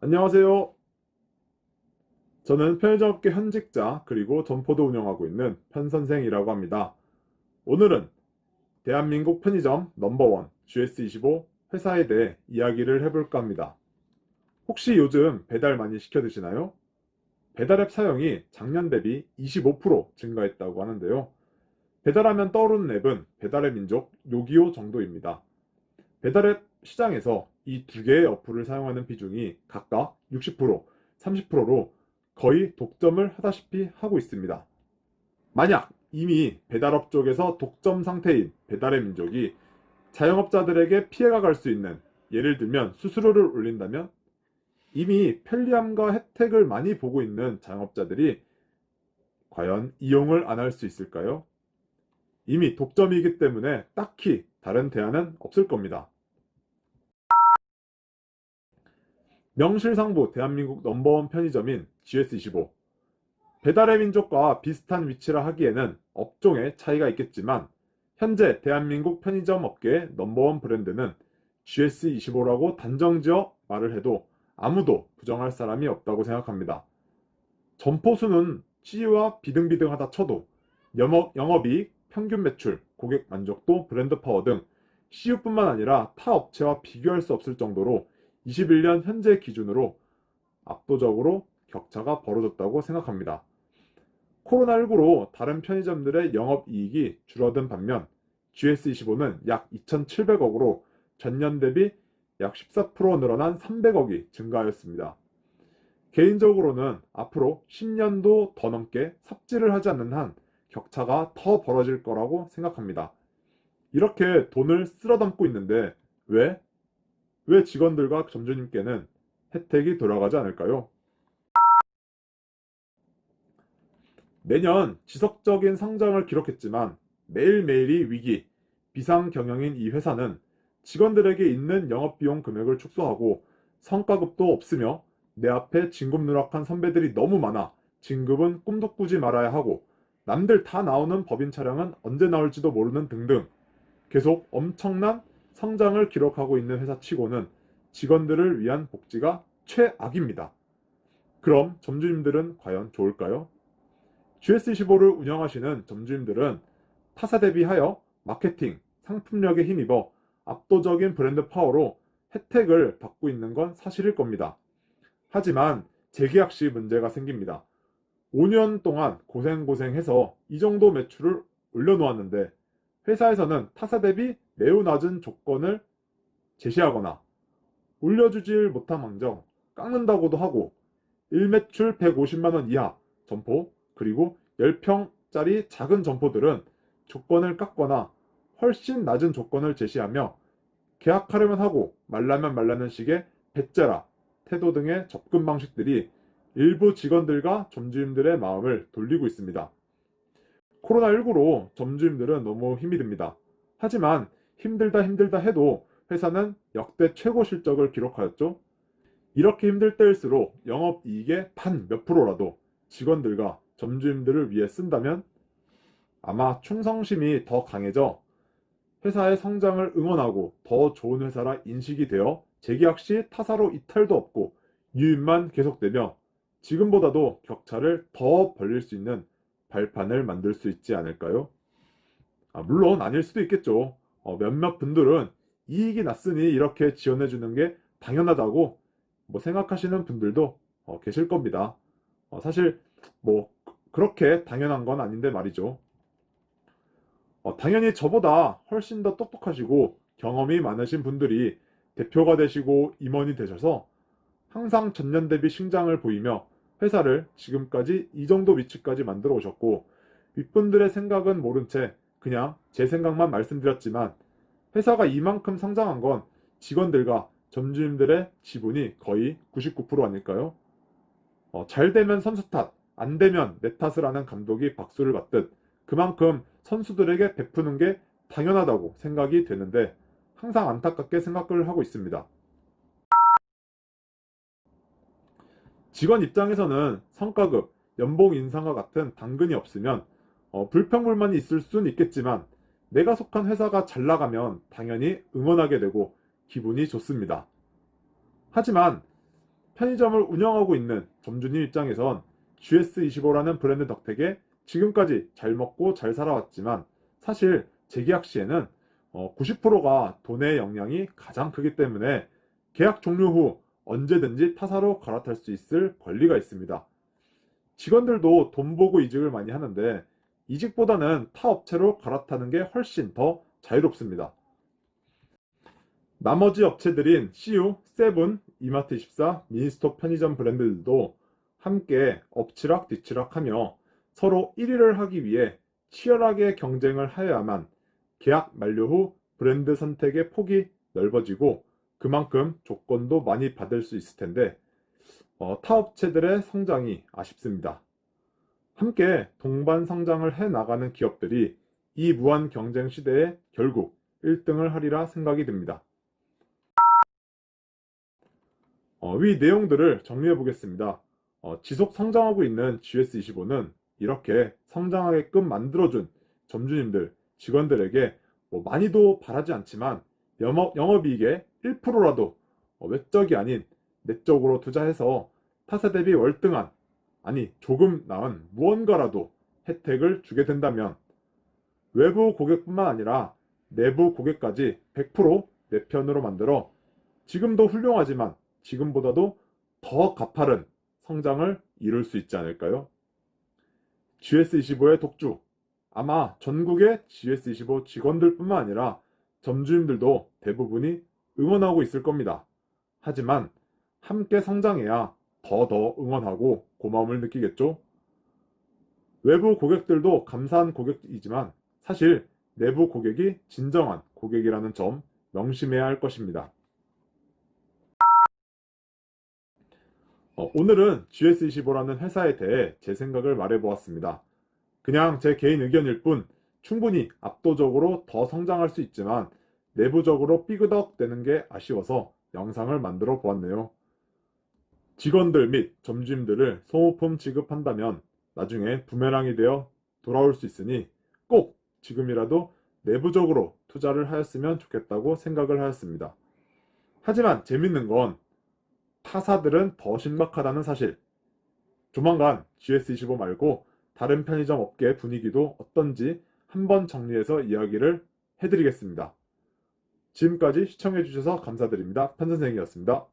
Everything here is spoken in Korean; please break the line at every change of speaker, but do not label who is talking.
안녕하세요. 저는 편의점업계 현직자 그리고 점포도 운영하고 있는 편선생이라고 합니다. 오늘은 대한민국 편의점 넘버원 GS25 회사에 대해 이야기를 해볼까 합니다. 혹시 요즘 배달 많이 시켜 드시나요? 배달앱 사용이 작년 대비 25% 증가했다고 하는데요. 배달하면 떠오르는 앱은 배달의 민족 요기요 정도입니다. 배달앱 시장에서 이 두 개의 어플을 사용하는 비중이 각각 60%, 30%로 거의 독점을 하다시피 하고 있습니다. 만약 이미 배달업 쪽에서 독점 상태인 배달의 민족이 자영업자들에게 피해가 갈 수 있는, 예를 들면 수수료를 올린다면, 이미 편리함과 혜택을 많이 보고 있는 자영업자들이 과연 이용을 안 할 수 있을까요? 이미 독점이기 때문에 딱히 다른 대안은 없을 겁니다. 명실상부 대한민국 넘버원 편의점인 GS25. 배달의 민족과 비슷한 위치라 하기에는 업종의 차이가 있겠지만 현재 대한민국 편의점 업계의 넘버원 브랜드는 GS25라고 단정지어 말을 해도 아무도 부정할 사람이 없다고 생각합니다. 점포 수는 CU와 비등비등하다 쳐도 영업이익, 평균 매출, 고객 만족도, 브랜드 파워 등 CU뿐만 아니라 타 업체와 비교할 수 없을 정도로 21년 현재 기준으로 압도적으로 격차가 벌어졌다고 생각합니다. 코로나19로 다른 편의점들의 영업이익이 줄어든 반면 GS25는 약 2,700억으로 전년 대비 약 14% 늘어난 300억이 증가하였습니다. 개인적으로는 앞으로 10년도 더 넘게 삽질을 하지 않는 한 격차가 더 벌어질 거라고 생각합니다. 이렇게 돈을 쓸어 담고 있는데 왜? 왜 직원들과 점주님께는 혜택이 돌아가지 않을까요? 매년 지속적인 성장을 기록했지만 매일매일이 위기, 비상 경영인 이 회사는 직원들에게 있는 영업비용 금액을 축소하고 성과급도 없으며 내 앞에 진급 누락한 선배들이 너무 많아 진급은 꿈도 꾸지 말아야 하고 남들 다 나오는 법인 차량은 언제 나올지도 모르는 등등 계속 엄청난 성장을 기록하고 있는 회사치고는 직원들을 위한 복지가 최악입니다. 그럼 점주님들은 과연 좋을까요? GS25를 운영하시는 점주님들은 타사 대비하여 마케팅, 상품력에 힘입어 압도적인 브랜드 파워로 혜택을 받고 있는 건 사실일 겁니다. 하지만 재계약 시 문제가 생깁니다. 5년 동안 고생고생해서 이 정도 매출을 올려놓았는데 회사에서는 타사 대비 매우 낮은 조건을 제시하거나 올려주질 못한 망정 깎는다고도 하고 1매출 150만 원 이하 점포 그리고 10평짜리 작은 점포들은 조건을 깎거나 훨씬 낮은 조건을 제시하며 계약하려면 하고 말라면 말라는 식의 배째라 태도 등의 접근 방식들이 일부 직원들과 점주님들의 마음을 돌리고 있습니다. 코로나19로 점주님들은 너무 힘이 듭니다. 하지만 힘들다 해도 회사는 역대 최고 실적을 기록하였죠. 이렇게 힘들 때일수록 영업이익의 반 몇 프로라도 직원들과 점주님들을 위해 쓴다면 아마 충성심이 더 강해져 회사의 성장을 응원하고 더 좋은 회사라 인식이 되어 재계약 시 타사로 이탈도 없고 유입만 계속되며 지금보다도 격차를 더 벌릴 수 있는 발판을 만들 수 있지 않을까요? 물론 아닐 수도 있겠죠. 몇몇 분들은 이익이 났으니 이렇게 지원해 주는 게 당연하다고 생각하시는 분들도 계실 겁니다. 사실 그렇게 당연한 건 아닌데 말이죠. 당연히 저보다 훨씬 더 똑똑하시고 경험이 많으신 분들이 대표가 되시고 임원이 되셔서 항상 전년 대비 신장을 보이며 회사를 지금까지 이 정도 위치까지 만들어 오셨고 윗분들의 생각은 모른 채 그냥 제 생각만 말씀드렸지만 회사가 이만큼 성장한 건 직원들과 점주님들의 지분이 거의 99% 아닐까요? 잘 되면 선수 탓, 안 되면 내 탓을 하는 감독이 박수를 받듯 그만큼 선수들에게 베푸는 게 당연하다고 생각이 되는데 항상 안타깝게 생각을 하고 있습니다. 직원 입장에서는 성과급, 연봉 인상과 같은 당근이 없으면 불평불만이 있을 수는 있겠지만 내가 속한 회사가 잘 나가면 당연히 응원하게 되고 기분이 좋습니다. 하지만 편의점을 운영하고 있는 점주님 입장에선 GS25라는 브랜드 덕택에 지금까지 잘 먹고 잘 살아왔지만 사실 재계약 시에는 90%가 돈의 영향이 가장 크기 때문에 계약 종료 후 언제든지 타사로 갈아탈 수 있을 권리가 있습니다. 직원들도 돈 보고 이직을 많이 하는데 이직보다는 타 업체로 갈아타는 게 훨씬 더 자유롭습니다. 나머지 업체들인 CU, 세븐, 이마트24, 미니스톱 편의점 브랜드들도 함께 엎치락 뒤치락 하며 서로 1위를 하기 위해 치열하게 경쟁을 하여야만 계약 만료 후 브랜드 선택의 폭이 넓어지고 그만큼 조건도 많이 받을 수 있을 텐데 타 업체들의 성장이 아쉽습니다. 함께 동반 성장을 해 나가는 기업들이 이 무한 경쟁 시대에 결국 1등을 하리라 생각이 듭니다. 위 내용들을 정리해 보겠습니다. 지속 성장하고 있는 GS25는 이렇게 성장하게끔 만들어준 점주님들, 직원들에게 많이도 바라지 않지만 영업이익의 1%라도 외적이 아닌 내적으로 투자해서 타사 대비 월등한, 아니 조금 나은 무언가라도 혜택을 주게 된다면 외부 고객뿐만 아니라 내부 고객까지 100%내 편으로 만들어 지금도 훌륭하지만 지금보다도 더 가파른 성장을 이룰 수 있지 않을까요? GS25의 독주. 아마 전국의 GS25 직원들뿐만 아니라 점주님들도 대부분이 응원하고 있을 겁니다. 하지만 함께 성장해야 더 응원하고 고마움을 느끼겠죠? 외부 고객들도 감사한 고객이지만 사실 내부 고객이 진정한 고객이라는 점 명심해야 할 것입니다. 오늘은 GS25라는 회사에 대해 제 생각을 말해보았습니다. 그냥 제 개인 의견일 뿐 충분히 압도적으로 더 성장할 수 있지만 내부적으로 삐그덕 되는 게 아쉬워서 영상을 만들어 보았네요. 직원들 및 점주님들을 소모품 취급한다면 나중에 부메랑이 되어 돌아올 수 있으니 꼭 지금이라도 내부적으로 투자를 하였으면 좋겠다고 생각을 하였습니다. 하지만 재밌는 건 타사들은 더 신박하다는 사실. 조만간 GS25 말고 다른 편의점 업계 분위기도 어떤지 한번 정리해서 이야기를 해드리겠습니다. 지금까지 시청해주셔서 감사드립니다. 편선생이었습니다.